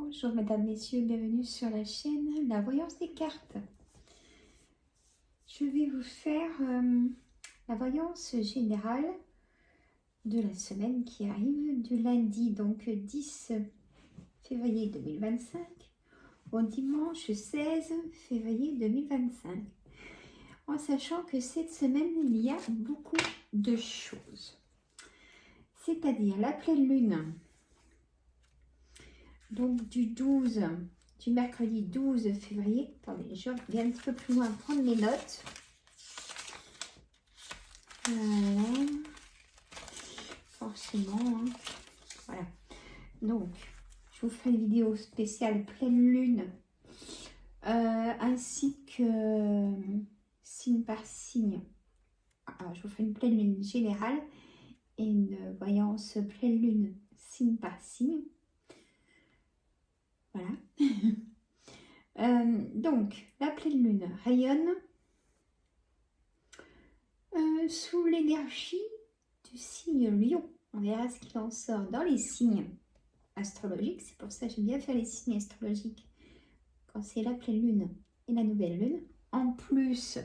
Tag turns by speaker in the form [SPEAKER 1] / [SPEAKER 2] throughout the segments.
[SPEAKER 1] Bonjour mesdames, messieurs, bienvenue sur la chaîne La Voyance des cartes. Je vais vous faire la voyance générale de la semaine qui arrive du lundi, donc 10 février 2025 au dimanche 16 février 2025. En sachant que cette semaine, il y a beaucoup de choses. C'est-à-dire la pleine lune. Donc du mercredi 12 février, attendez, je vais un petit peu plus loin prendre mes notes. Voilà. Forcément, hein. Voilà. Donc, je vous ferai une vidéo spéciale pleine lune, ainsi que signe par signe. Alors, je vous ferai une pleine lune générale et une voyance pleine lune signe par signe. Voilà. Donc, la pleine lune rayonne sous l'énergie du signe Lion. On verra ce qu'il en sort dans les signes astrologiques. C'est pour ça que j'aime bien faire les signes astrologiques quand c'est la pleine lune et la nouvelle lune. En plus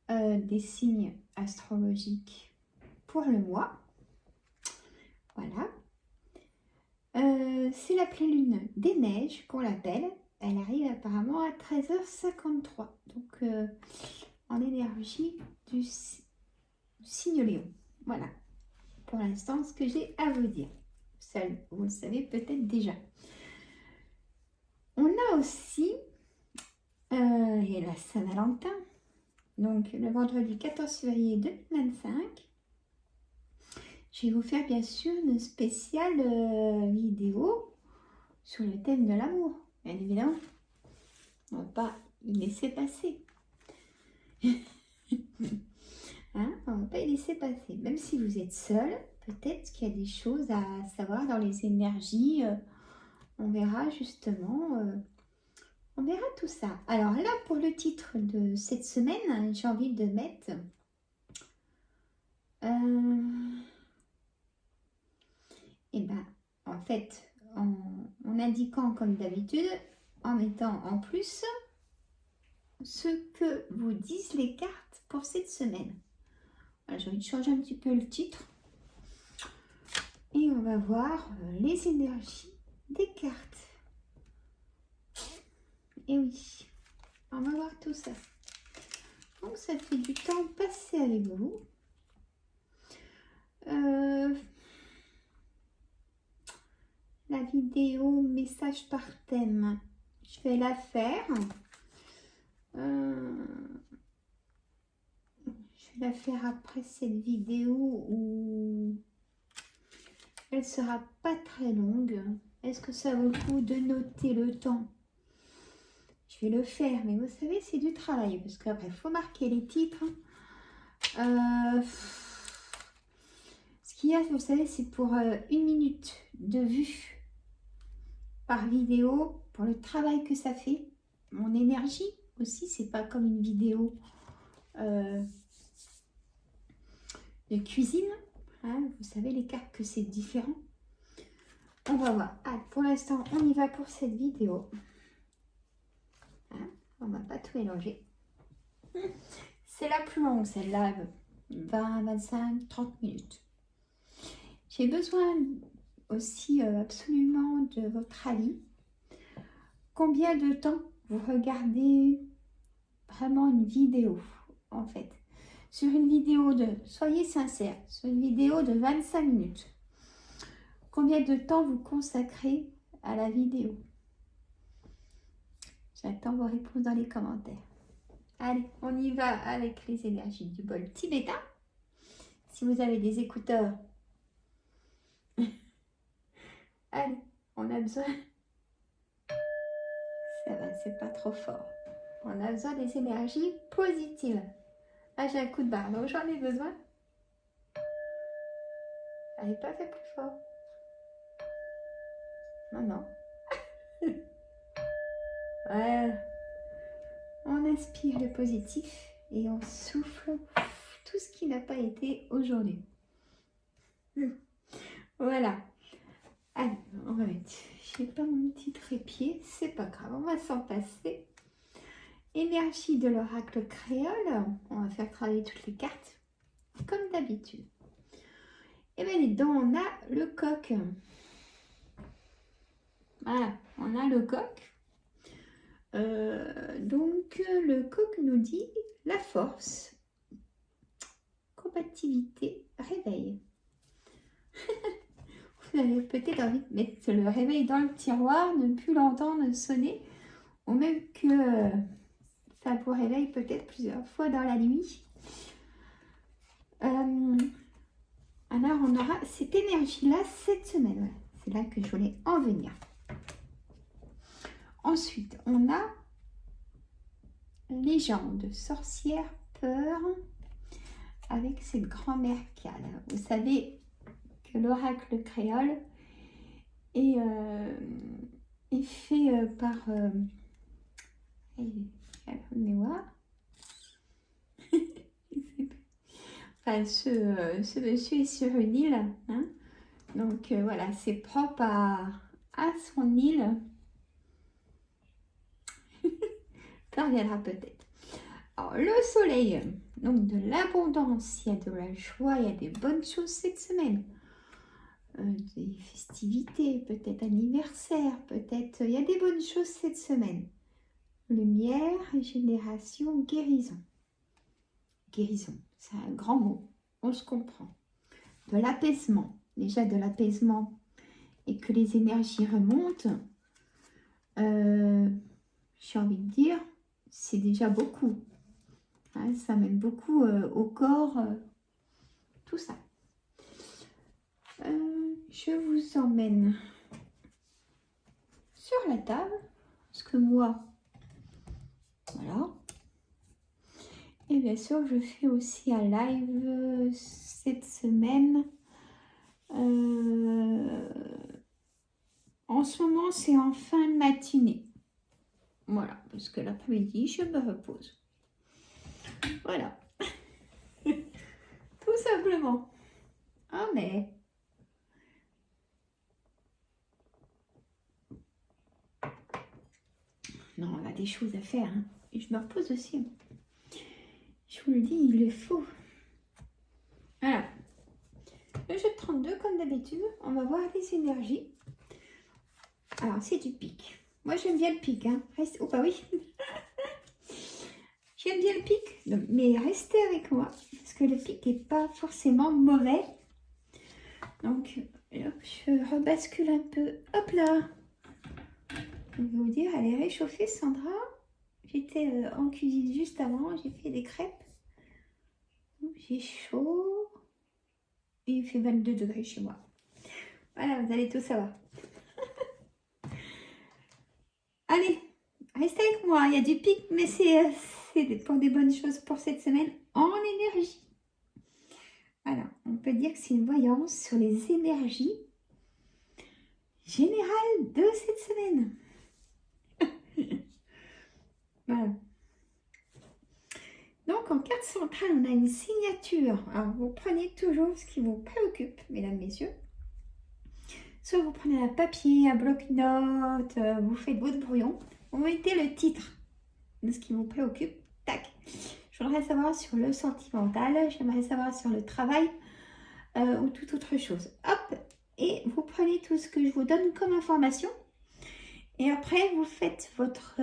[SPEAKER 1] des signes astrologiques pour le mois. Voilà. C'est la pleine lune des neiges qu'on l'appelle. Elle arrive apparemment à 13h53. Donc en énergie du signe Lion. Voilà. Pour l'instant, ce que j'ai à vous dire. Ça, vous le savez peut-être déjà. On a aussi et la Saint-Valentin. Donc le vendredi 14 février 2025. Je vais vous faire bien sûr une spéciale vidéo sur le thème de l'amour. Bien évidemment, on ne va pas y laisser passer. Hein, on ne va pas y laisser passer. Même si vous êtes seul, peut-être qu'il y a des choses à savoir dans les énergies. On verra justement, on verra tout ça. Alors là, pour le titre de cette semaine, j'ai envie de mettre... Et ben, en fait, en indiquant comme d'habitude, en mettant en plus ce que vous disent les cartes pour cette semaine. Voilà, j'ai envie de changer un petit peu le titre. Et on va voir les énergies des cartes. Et oui, on va voir tout ça. Donc ça fait du temps passé avec vous. La vidéo message par thème, je vais la faire. Je vais la faire après cette vidéo où elle sera pas très longue. Est-ce que ça vaut le coup de noter le temps? Je vais le faire, mais vous savez, c'est du travail parce qu'après, il faut marquer les titres. Ce qu'il y a, vous savez, c'est pour 1 minute de vue par vidéo, pour le travail que ça fait, mon énergie aussi, c'est pas comme une vidéo de cuisine, hein, vous savez les cartes que c'est différent. On va voir. Ah, pour l'instant, on y va pour cette vidéo. Hein, on va pas tout mélanger. C'est la plus longue, celle-là, 20, 25, 30 minutes. J'ai besoin aussi absolument de votre avis. Combien de temps vous regardez vraiment une vidéo, en fait? Sur une vidéo de, soyez sincère, sur une vidéo de 25 minutes, combien de temps vous consacrez à la vidéo? J'attends vos réponses dans les commentaires. Allez, on y va avec les énergies du bol tibétain. Si vous avez des écouteurs, allez, on a besoin. Ça va, c'est pas trop fort. On a besoin des énergies positives. Là, j'ai un coup de barre, donc j'en ai besoin. Allez, pas fait plus fort. Non, non. Voilà. On inspire le positif et on souffle tout ce qui n'a pas été aujourd'hui. Voilà. Allez, on va mettre Et pas mon petit trépied, c'est pas grave, on va s'en passer. Énergie de l'oracle créole, on va faire travailler toutes les cartes, comme d'habitude. Et bien, dedans, on a le coq. Voilà, on a le coq. Donc, le coq nous dit la force, combativité, réveil. Vous avez peut-être envie de mettre le réveil dans le tiroir, ne plus l'entendre sonner, ou même que ça vous réveille peut-être plusieurs fois dans la nuit. Alors, on aura cette énergie-là cette semaine. Ouais. C'est là que je voulais en venir. Ensuite, on a légende, sorcière, peur, avec cette grand-mère Cal. Vous savez que l'oracle créole est fait par... Enfin, ce monsieur est sur une île. Hein. Donc, voilà, c'est propre à son île. Ça reviendra peut-être. Alors, le soleil, donc de l'abondance, il y a de la joie, il y a des bonnes choses cette semaine. Des festivités, peut-être anniversaire, peut-être... Il y a des bonnes choses cette semaine. Lumière, régénération, guérison. Guérison, c'est un grand mot, on se comprend. De l'apaisement, déjà de l'apaisement et que les énergies remontent, j'ai envie de dire, c'est déjà beaucoup. Hein, ça mène beaucoup au corps, tout ça. Je vous emmène sur la table, parce que moi, voilà. Et bien sûr, je fais aussi un live cette semaine. En ce moment, c'est en fin de matinée. Voilà, parce que l'après-midi, je me repose. Voilà. Tout simplement. Ah, mais... Non, on a des choses à faire. Hein. Et je me repose aussi. Je vous le dis, il le faut. Voilà. Le jeu de 32, comme d'habitude, on va voir les énergies. Alors, c'est du pic. Moi, j'aime bien le pic. Hein. Oh, bah oui. J'aime bien le pic, mais restez avec moi, parce que le pic n'est pas forcément mauvais. Donc, hop, je rebascule un peu. Hop là. Je vais vous dire, elle est réchauffée, Sandra. J'étais en cuisine juste avant, j'ai fait des crêpes. J'ai chaud. Et il fait 22 degrés chez moi. Voilà, vous allez tout savoir. Allez, restez avec moi. Il y a du pic, mais c'est pour des bonnes choses pour cette semaine en énergie. Voilà, on peut dire que c'est une voyance sur les énergies générales de cette semaine. Voilà. Donc, en carte centrale, on a une signature. Alors, vous prenez toujours ce qui vous préoccupe, mesdames, messieurs. Soit vous prenez un papier, un bloc-notes, vous faites votre brouillon. Vous mettez le titre de ce qui vous préoccupe. Tac. Je voudrais savoir sur le sentimental, j'aimerais savoir sur le travail ou toute autre chose. Hop. Et vous prenez tout ce que je vous donne comme information. Et après, vous faites votre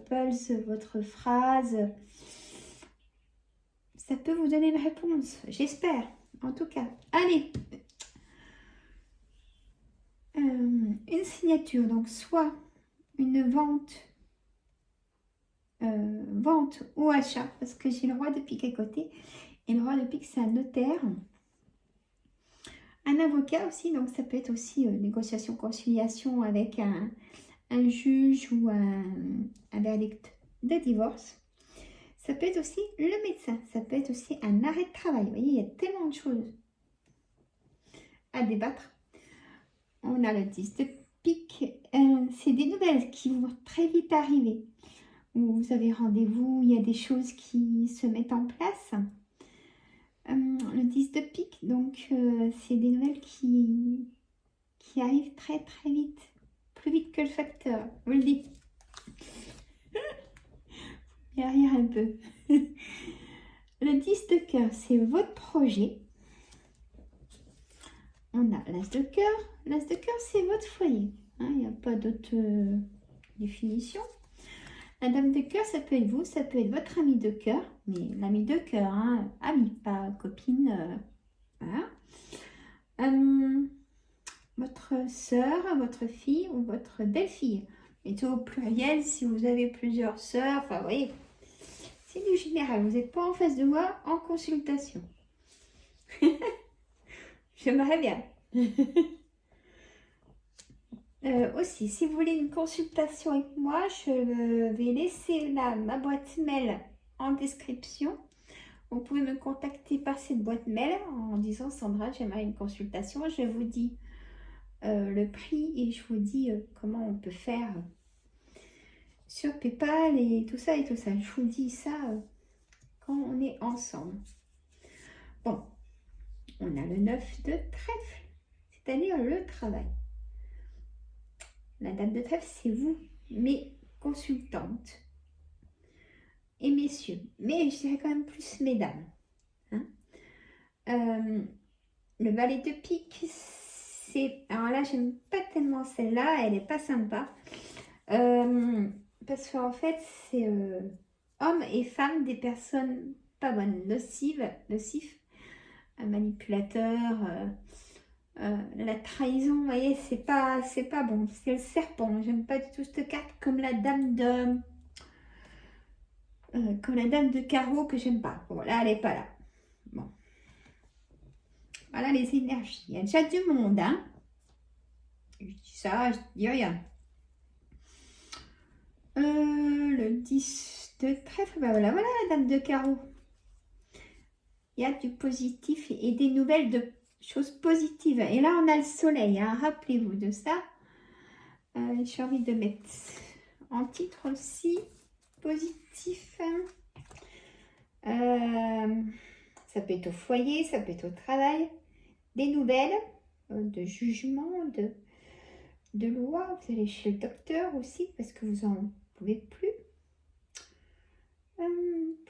[SPEAKER 1] pulse, votre phrase. Ça peut vous donner une réponse, j'espère, en tout cas. Allez, une signature, donc soit une vente ou achat, parce que j'ai le roi de pique à côté. Et le roi de pique, c'est un notaire. Un avocat aussi, donc ça peut être aussi négociation, conciliation avec un juge ou un verdict de divorce. Ça peut être aussi le médecin, ça peut être aussi un arrêt de travail. Vous voyez, il y a tellement de choses à débattre. On a le 10 de pique. C'est des nouvelles qui vont très vite arriver. Vous avez rendez-vous, il y a des choses qui se mettent en place. Le 10 de pique, donc c'est des nouvelles qui qui arrive très très vite. Plus vite que le facteur, je vous le dis. Il y a rire un peu. Le 10 de cœur, c'est votre projet. On a l'as de cœur. L'as de cœur, c'est votre foyer. Il n'y a pas d'autre définition. La dame de cœur, ça peut être vous, ça peut être votre ami de cœur. Mais l'ami de cœur, ami, pas copine. Voilà. Votre soeur, votre fille ou votre belle-fille. Plutôt au pluriel si vous avez plusieurs sœurs. Enfin, vous voyez, c'est du général. Vous n'êtes pas en face de moi en consultation. J'aimerais bien. Aussi, si vous voulez une consultation avec moi, je vais laisser ma boîte mail en description. Vous pouvez me contacter par cette boîte mail en disant Sandra, j'aimerais une consultation. Je vous dis le prix et je vous dis comment on peut faire sur PayPal et tout ça et tout ça. Je vous dis ça quand on est ensemble. Bon, on a le 9 de trèfle, c'est-à-dire le travail. La dame de trèfle, c'est vous, mes consultantes et messieurs. Mais je dirais quand même plus mesdames. Le valet de pique, c'est... Alors là, j'aime pas tellement celle-là, elle est pas sympa. Parce qu'en fait, c'est hommes et femmes, des personnes pas bonnes, nocifs, manipulateurs, la trahison, vous voyez, c'est pas bon. C'est le serpent, j'aime pas du tout cette carte, comme la dame de carreau que j'aime pas. Bon, là, elle est pas là. Bon. Voilà les énergies. Il y a déjà du monde, hein. Je dis ça, je dis rien. Le 10 de trèfle, ben voilà, la dame de carreau. Il y a du positif et des nouvelles de choses positives. Et là, on a le soleil, hein, rappelez-vous de ça. J'ai envie de mettre en titre aussi positif. Ça peut être au foyer, ça peut être au travail. Des nouvelles de jugement, de loi. Vous allez chez le docteur aussi parce que vous en pouvez plus.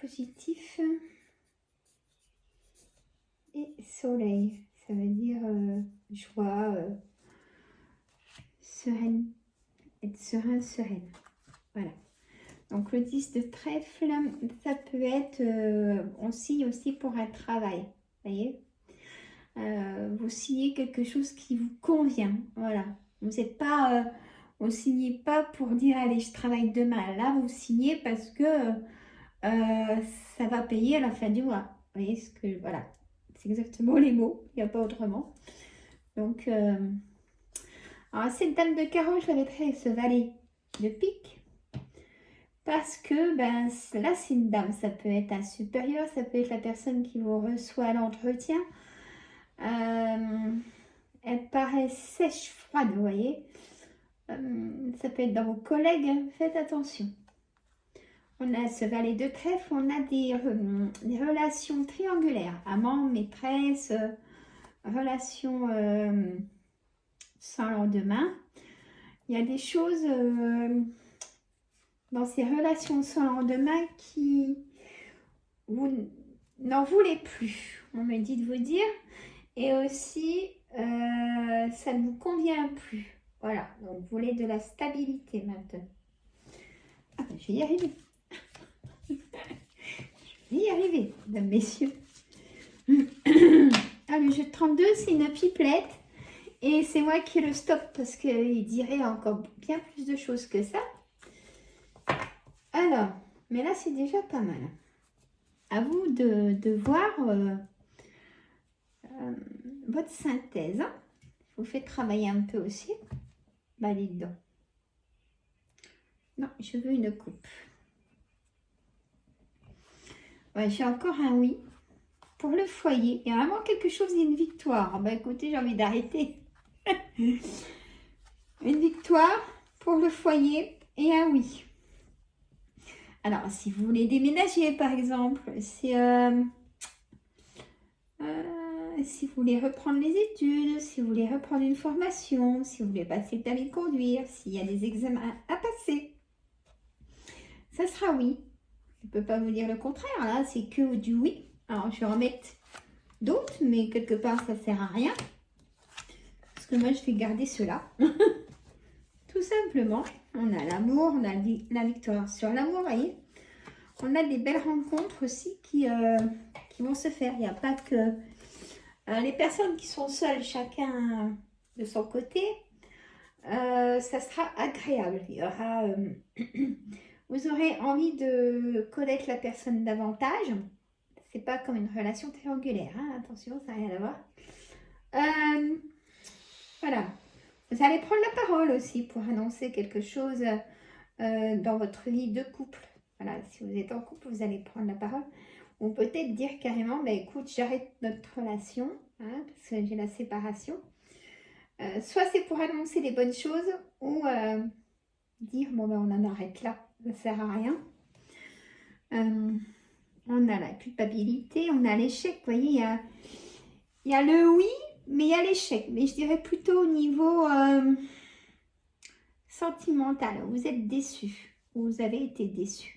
[SPEAKER 1] Positif et soleil, ça veut dire joie, sereine, être serein, sereine. Voilà. Donc le 10 de trèfle, ça peut être, on signe aussi pour un travail, vous voyez. Vous signez quelque chose qui vous convient, voilà. Vous n'êtes pas, vous signez pas pour dire allez je travaille demain. Là vous signez parce que ça va payer à la fin du mois. Vous voyez ce que, voilà, c'est exactement les mots, il n'y a pas autrement. Donc, alors cette dame de carreau, je la mettrai avec ce valet de pique. Parce que, ben, là, c'est une dame. Ça peut être un supérieur, ça peut être la personne qui vous reçoit à l'entretien. Elle paraît sèche, froide, vous voyez. Ça peut être dans vos collègues, faites attention. On a ce valet de trèfle, on a des relations triangulaires. Amant, maîtresse, relations sans lendemain. Il y a des choses dans ces relations sans lendemain qui vous n'en voulez plus. On me dit de vous dire. Et aussi, ça ne vous convient plus. Voilà, donc vous voulez de la stabilité maintenant. Ah ben, je vais y arriver. Je vais y arriver, mesdames, messieurs. Ah, le jeu de 32, c'est une pipelette. Et c'est moi qui le stoppe parce qu'il dirait encore bien plus de choses que ça. Alors, mais là, c'est déjà pas mal. À vous de voir votre synthèse. Je vous fais travailler un peu aussi. Bah, allez dedans. Non, je veux une coupe. Ouais, j'ai encore un oui. Pour le foyer, il y a vraiment quelque chose, une victoire. Bah écoutez, j'ai envie d'arrêter. Une victoire pour le foyer et un oui. Alors, si vous voulez déménager, par exemple, c'est si vous voulez reprendre les études, si vous voulez reprendre une formation, si vous voulez passer le permis de conduire, s'il y a des examens à passer, ça sera oui. Je ne peux pas vous dire le contraire, là, c'est que du oui. Alors, je vais en mettre d'autres, mais quelque part, ça ne sert à rien. Parce que moi, je vais garder ceux-là. Tout simplement, on a l'amour, on a la victoire sur l'amour, voyez. On a des belles rencontres aussi qui vont se faire. Il n'y a pas que les personnes qui sont seules, chacun de son côté, ça sera agréable. Il y aura, vous aurez envie de connaître la personne davantage. C'est pas comme une relation triangulaire, hein. Attention, ça n'a rien à voir. Voilà. Vous allez prendre la parole aussi pour annoncer quelque chose dans votre vie de couple. Voilà, si vous êtes en couple, vous allez prendre la parole. Ou peut-être dire carrément, bah, écoute, j'arrête notre relation, hein, parce que j'ai la séparation. Soit c'est pour annoncer les bonnes choses, ou dire, bon, ben, on en arrête là, ça ne sert à rien. On a la culpabilité, on a l'échec. Vous voyez, il y a le oui, mais il y a l'échec. Mais je dirais plutôt au niveau sentimental. Vous êtes déçu, vous avez été déçu.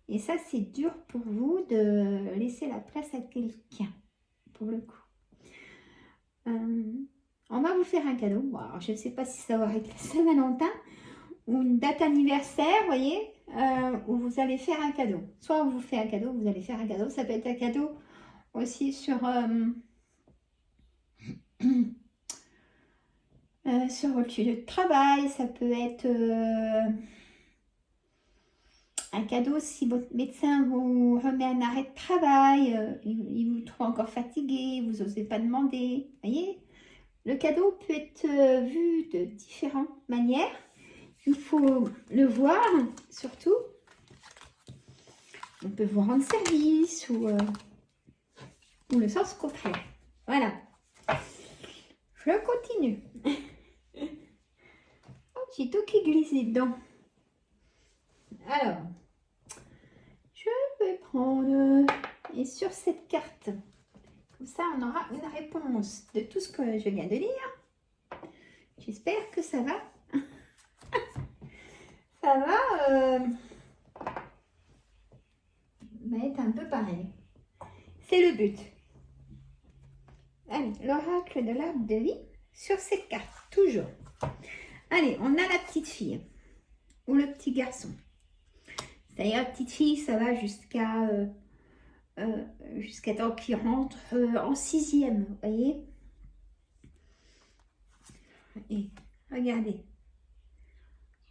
[SPEAKER 1] Et ça, c'est dur pour vous de laisser la place à quelqu'un, pour le coup. On va vous faire un cadeau. Bon, alors, je ne sais pas si ça va être la Saint-Valentin ou une date anniversaire, vous voyez, où vous allez faire un cadeau. Soit on vous fait un cadeau, vous allez faire un cadeau. Ça peut être un cadeau aussi sur, sur votre lieu de travail. Ça peut être un cadeau si votre médecin vous remet un arrêt de travail, il vous trouve encore fatigué, vous n'osez pas demander. Vous voyez, le cadeau peut être vu de différentes manières. Il faut le voir, surtout. On peut vous rendre service ou le sens contraire. Voilà. Je continue. Oh, j'ai tout qui glisse dedans. Alors, je vais prendre, et sur cette carte, comme ça on aura une réponse de tout ce que je viens de lire. J'espère que ça va. Ça va être un peu pareil. C'est le but. Allez, l'oracle de l'arbre de vie sur cette carte, toujours. Allez, on a la petite fille ou le petit garçon. C'est-à-dire, la petite fille, ça va jusqu'à temps qu'il rentre en 6e, vous voyez. Et regardez.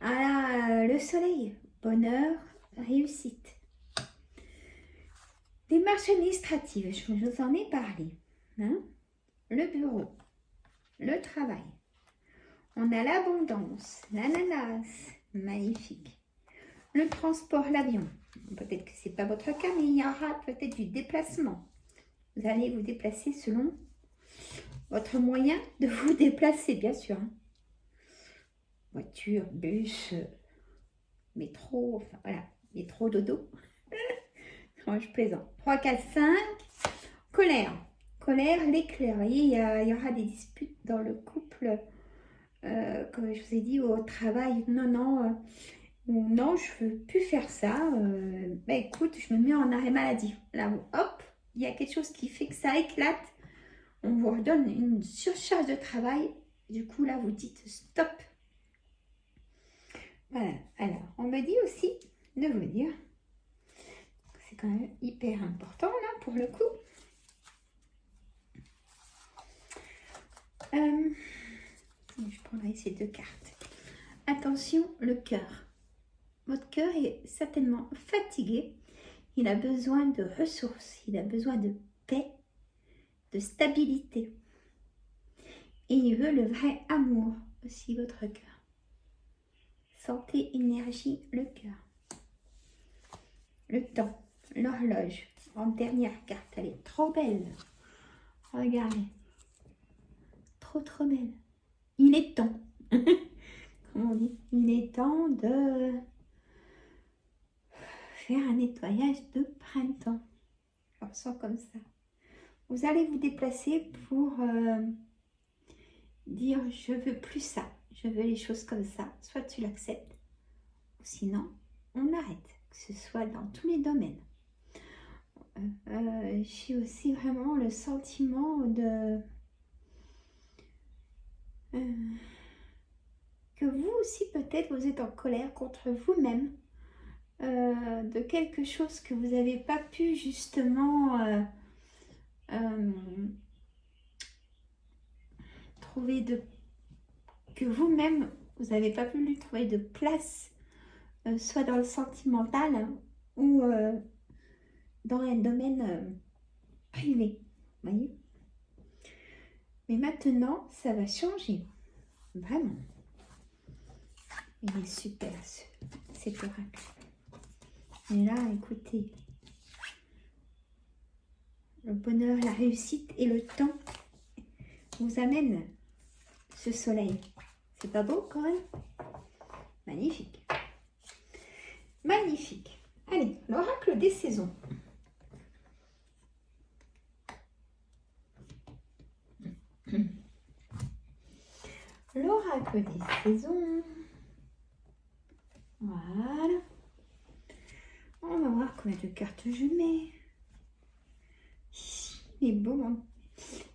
[SPEAKER 1] Ah, le soleil, bonheur, réussite. Démarches administratives, je vous en ai parlé. Hein? Le bureau, le travail. On a l'abondance, l'ananas, magnifique. Le transport, l'avion. Peut-être que ce n'est pas votre cas, mais il y aura peut-être du déplacement. Vous allez vous déplacer selon votre moyen de vous déplacer, bien sûr. Hein. Voiture, bus, métro, enfin voilà, métro dodo. Moi, je plaisante. 3, 4, 5. Colère. Colère, l'éclair. Vous voyez, il y aura des disputes dans le couple. Comme je vous ai dit, au travail. Non, je ne veux plus faire ça. Écoute, je me mets en arrêt maladie. Là, hop, il y a quelque chose qui fait que ça éclate. On vous redonne une surcharge de travail. Du coup, là, vous dites stop. Voilà. Alors, on me dit aussi de vous dire, c'est quand même hyper important, là, pour le coup. Je prendrai ces 2 cartes. Attention, le cœur. Votre cœur est certainement fatigué. Il a besoin de ressources. Il a besoin de paix, de stabilité. Et il veut le vrai amour aussi, votre cœur. Santé, énergie, le cœur. Le temps, l'horloge. En dernière carte, elle est trop belle. Regardez. Trop belle. Il est temps. Comment on dit? Il est temps de faire un nettoyage de printemps. Je ressens comme ça. vous allez vous déplacer pour dire je veux plus ça, je veux les choses comme ça. Soit tu l'acceptes, ou sinon on arrête, que ce soit dans tous les domaines. J'ai aussi vraiment le sentiment de que vous aussi peut-être vous êtes en colère contre vous-même de quelque chose que vous n'avez pas pu justement trouver que vous-même vous n'avez pas pu lui trouver de place soit dans le sentimental ou dans un domaine privé, voyez. Mais maintenant ça va changer, vraiment. Il est super cet oracle. Et là, écoutez, le bonheur, la réussite et le temps vous amènent ce soleil. C'est pas beau quand même? Magnifique. Magnifique. Allez, l'oracle des saisons. L'oracle des saisons. Voilà. On va voir combien de cartes je mets. Il est beau, hein.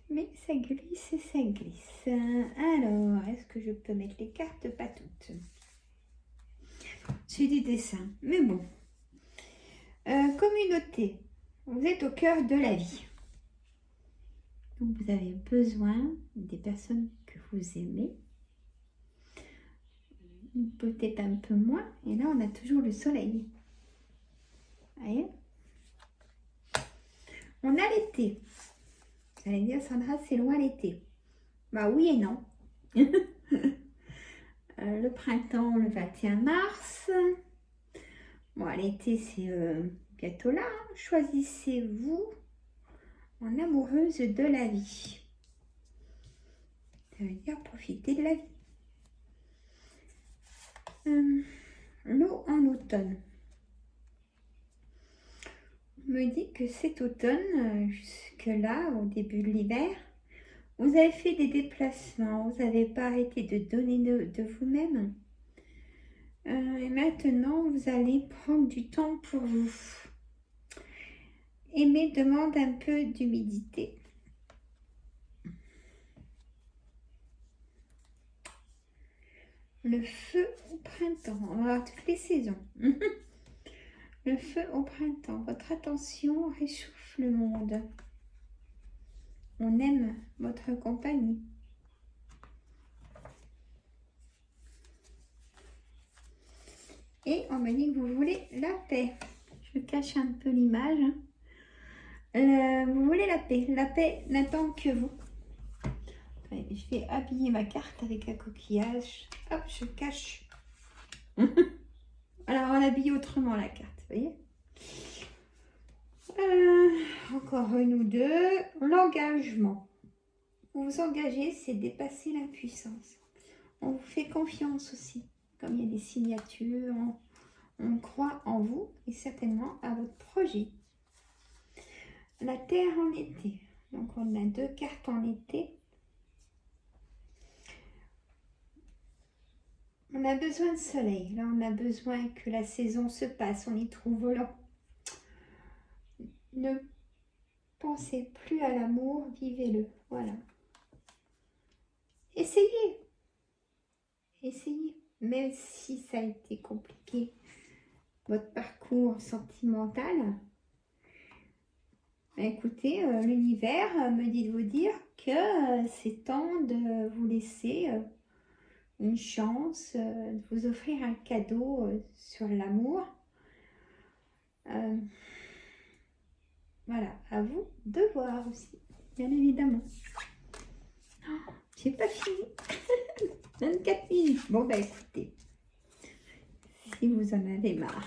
[SPEAKER 1] Mais ça glisse et ça glisse. Alors, est-ce que je peux mettre les cartes? Pas toutes. C'est du dessin, mais bon. Communauté, vous êtes au cœur de la vie. Donc, vous avez besoin des personnes que vous aimez. Peut-être un peu moins. Et là, on a toujours le soleil. Vous voyez? On a l'été. Vous allez dire, Sandra, c'est loin l'été. Bah oui et non. Le printemps, le 21 mars. Bon, l'été, c'est bientôt là. Choisissez-vous en amoureuse de la vie. Ça veut dire profiter de la vie. L'eau en automne. On me dit que cet automne, jusque-là, au début de l'hiver, vous avez fait des déplacements, vous n'avez pas arrêté de donner de vous-même. Et maintenant, vous allez prendre du temps pour vous. Aimer demande un peu d'humidité. Le feu au printemps. On va voir toutes les saisons. Le feu au printemps. Votre attention réchauffe le monde. On aime votre compagnie. Et on me dit que vous voulez la paix. Je cache un peu l'image. Vous voulez la paix. La paix n'attend que vous. Je vais habiller ma carte avec un coquillage. Hop, je cache. Alors, on habille autrement la carte, vous voyez. Encore une ou deux. L'engagement. Vous vous engagez, c'est dépasser l'impuissance. On vous fait confiance aussi. Comme il y a des signatures, on croit en vous et certainement à votre projet. La terre en été. Donc, on a deux cartes en été. On a besoin de soleil. Là, on a besoin que la saison se passe. On y trouve volant. Ne pensez plus à l'amour, vivez-le. Voilà. Essayez. Essayez. Même si ça a été compliqué, votre parcours sentimental, écoutez, l'univers me dit de vous dire que c'est temps de vous laisser une chance, de vous offrir un cadeau sur l'amour. Voilà, à vous de voir aussi, bien évidemment. Oh, j'ai pas fini. 24 minutes. Bon, bah écoutez, si vous en avez marre,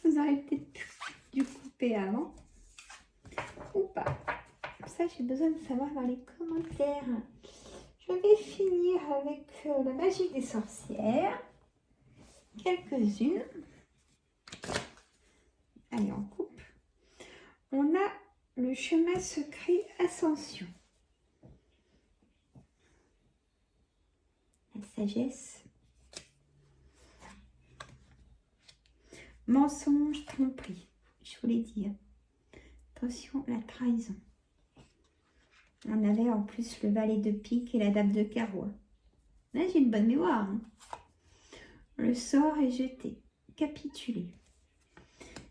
[SPEAKER 1] vous aurez peut-être dû couper avant ou pas. Ça, j'ai besoin de savoir dans les commentaires. Je vais finir avec la magie des sorcières. Quelques-unes. Allez, on coupe. On a le chemin secret ascension. La sagesse. Mensonge, tromperie. Je vous l'ai dit. Attention, la trahison. On avait en plus le valet de pique et la dame de carreau. Là, j'ai une bonne mémoire. Hein. Le sort est jeté. Capituler.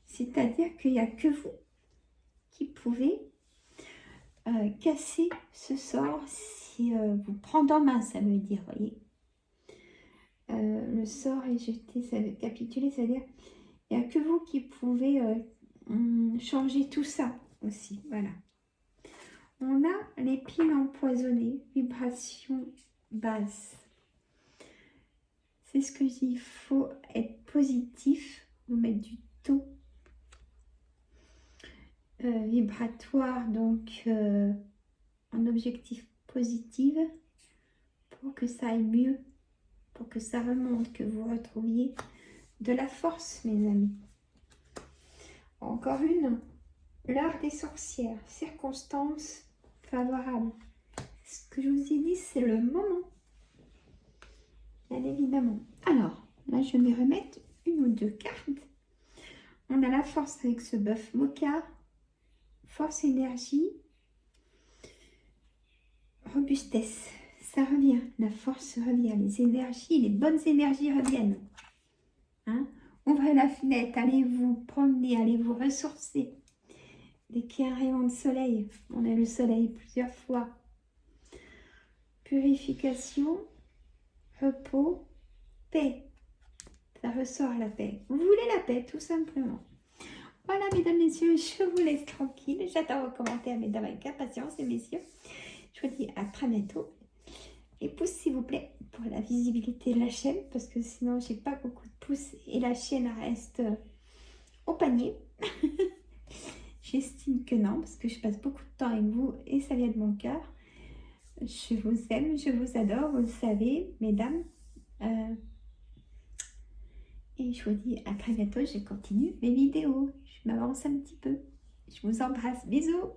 [SPEAKER 1] C'est-à-dire qu'il n'y a que vous qui pouvez casser ce sort si vous prendre en main, ça veut dire, voyez. Le sort est jeté, ça veut capituler, c'est-à-dire il n'y a que vous qui pouvez changer tout ça aussi, voilà. On a les piles empoisonnées, vibration basse. C'est ce que je dis, il faut être positif, vous mettre du taux vibratoire, donc un objectif positif pour que ça aille mieux, pour que ça remonte, que vous retrouviez de la force, mes amis. Encore une, l'heure des sorcières, circonstances favorables. Ce que je vous ai dit, c'est le moment, bien évidemment. Alors, là, je vais remettre une ou deux cartes. On a la force avec ce bœuf mocha, force, énergie, robustesse. Ça revient, la force revient, les énergies, les bonnes énergies reviennent. Hein? Ouvrez la fenêtre, allez vous promener, allez vous ressourcer. Dès qu'il y a un rayon de soleil, on a le soleil plusieurs fois. Purification, repos, paix. Ça ressort la paix. Vous voulez la paix, tout simplement. Voilà, mesdames, messieurs, je vous laisse tranquille. J'attends vos commentaires, mesdames, avec impatience, et messieurs. Je vous dis à très bientôt. Et pouces, s'il vous plaît, pour la visibilité de la chaîne, parce que sinon, j'ai pas beaucoup de pouces et la chaîne reste au panier. J'estime que non, parce que je passe beaucoup de temps avec vous et ça vient de mon cœur. Je vous aime, je vous adore, vous le savez, mesdames. Et je vous dis à très bientôt, je continue mes vidéos. Je m'avance un petit peu. Je vous embrasse, bisous.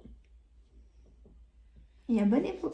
[SPEAKER 1] Et abonnez-vous.